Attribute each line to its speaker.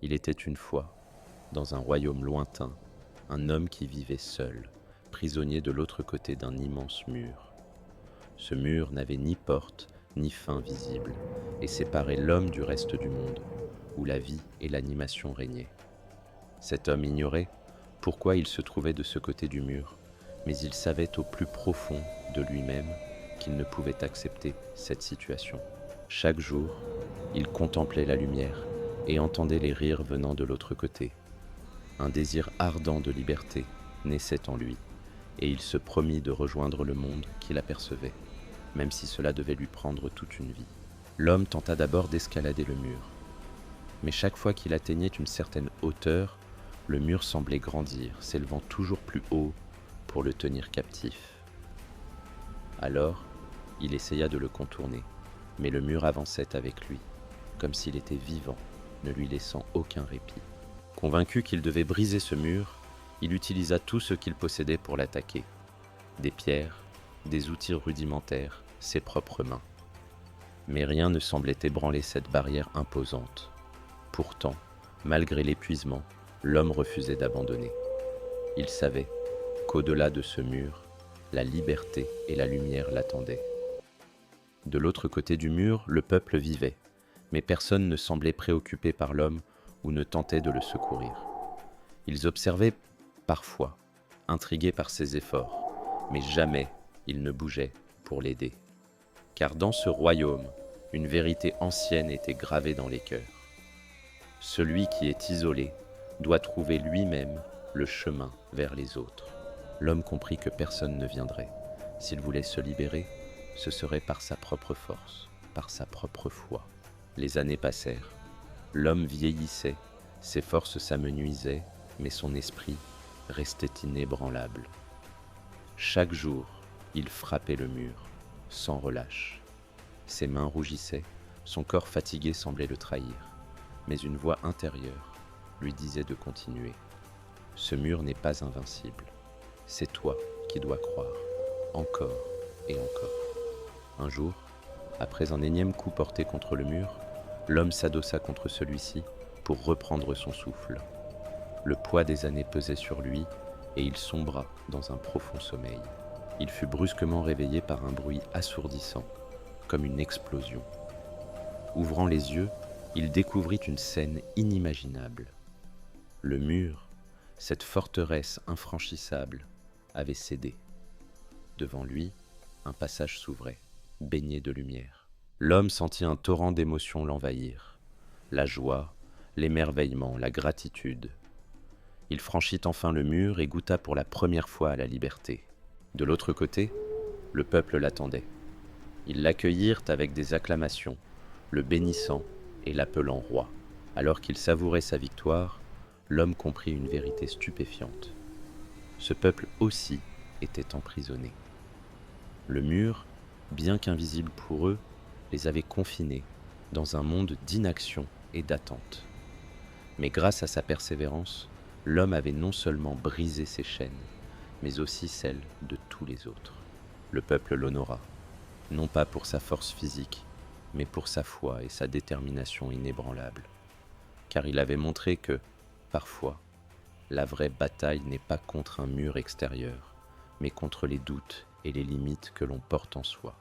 Speaker 1: Il était une fois, dans un royaume lointain, un homme qui vivait seul, prisonnier de l'autre côté d'un immense mur. Ce mur n'avait ni porte, ni fin visible, et séparait l'homme du reste du monde, où la vie et l'animation régnaient. Cet homme ignorait pourquoi il se trouvait de ce côté du mur, mais il savait au plus profond de lui-même qu'il ne pouvait accepter cette situation. Chaque jour, il contemplait la lumière et entendait les rires venant de l'autre côté. Un désir ardent de liberté naissait en lui, et il se promit de rejoindre le monde qu'il apercevait, même si cela devait lui prendre toute une vie. L'homme tenta d'abord d'escalader le mur, mais chaque fois qu'il atteignait une certaine hauteur, le mur semblait grandir, s'élevant toujours plus haut pour le tenir captif. Alors, il essaya de le contourner, mais le mur avançait avec lui, comme s'il était vivant, ne lui laissant aucun répit. Convaincu qu'il devait briser ce mur, il utilisa tout ce qu'il possédait pour l'attaquer. Des pierres, des outils rudimentaires, ses propres mains. Mais rien ne semblait ébranler cette barrière imposante. Pourtant, malgré l'épuisement, l'homme refusait d'abandonner. Il savait qu'au-delà de ce mur, la liberté et la lumière l'attendaient. De l'autre côté du mur, le peuple vivait, mais personne ne semblait préoccupé par l'homme ou ne tentait de le secourir. Ils observaient parfois, intrigués par ses efforts, mais jamais ils ne bougeaient pour l'aider. Car dans ce royaume, une vérité ancienne était gravée dans les cœurs. Celui qui est isolé doit trouver lui-même le chemin vers les autres. L'homme comprit que personne ne viendrait. S'il voulait se libérer, ce serait par sa propre force, par sa propre foi. Les années passèrent. L'homme vieillissait, ses forces s'amenuisaient, mais son esprit restait inébranlable. Chaque jour, il frappait le mur, sans relâche. Ses mains rougissaient, son corps fatigué semblait le trahir, mais une voix intérieure lui disait de continuer. Ce mur n'est pas invincible. C'est toi qui dois croire, encore et encore. Un jour, après un énième coup porté contre le mur, l'homme s'adossa contre celui-ci pour reprendre son souffle. Le poids des années pesait sur lui et il sombra dans un profond sommeil. Il fut brusquement réveillé par un bruit assourdissant, comme une explosion. Ouvrant les yeux, il découvrit une scène inimaginable. Le mur, cette forteresse infranchissable, avait cédé. Devant lui, un passage s'ouvrait, baigné de lumière. L'homme sentit un torrent d'émotions l'envahir. La joie, l'émerveillement, la gratitude. Il franchit enfin le mur et goûta pour la première fois à la liberté. De l'autre côté, le peuple l'attendait. Ils l'accueillirent avec des acclamations, le bénissant et l'appelant roi. Alors qu'il savourait sa victoire, l'homme comprit une vérité stupéfiante. Ce peuple aussi était emprisonné. Le mur, bien qu'invisible pour eux, les avait confinés dans un monde d'inaction et d'attente. Mais grâce à sa persévérance, l'homme avait non seulement brisé ses chaînes, mais aussi celles de tous les autres. Le peuple l'honora, non pas pour sa force physique, mais pour sa foi et sa détermination inébranlable. Car il avait montré que, parfois, la vraie bataille n'est pas contre un mur extérieur, mais contre les doutes et les limites que l'on porte en soi.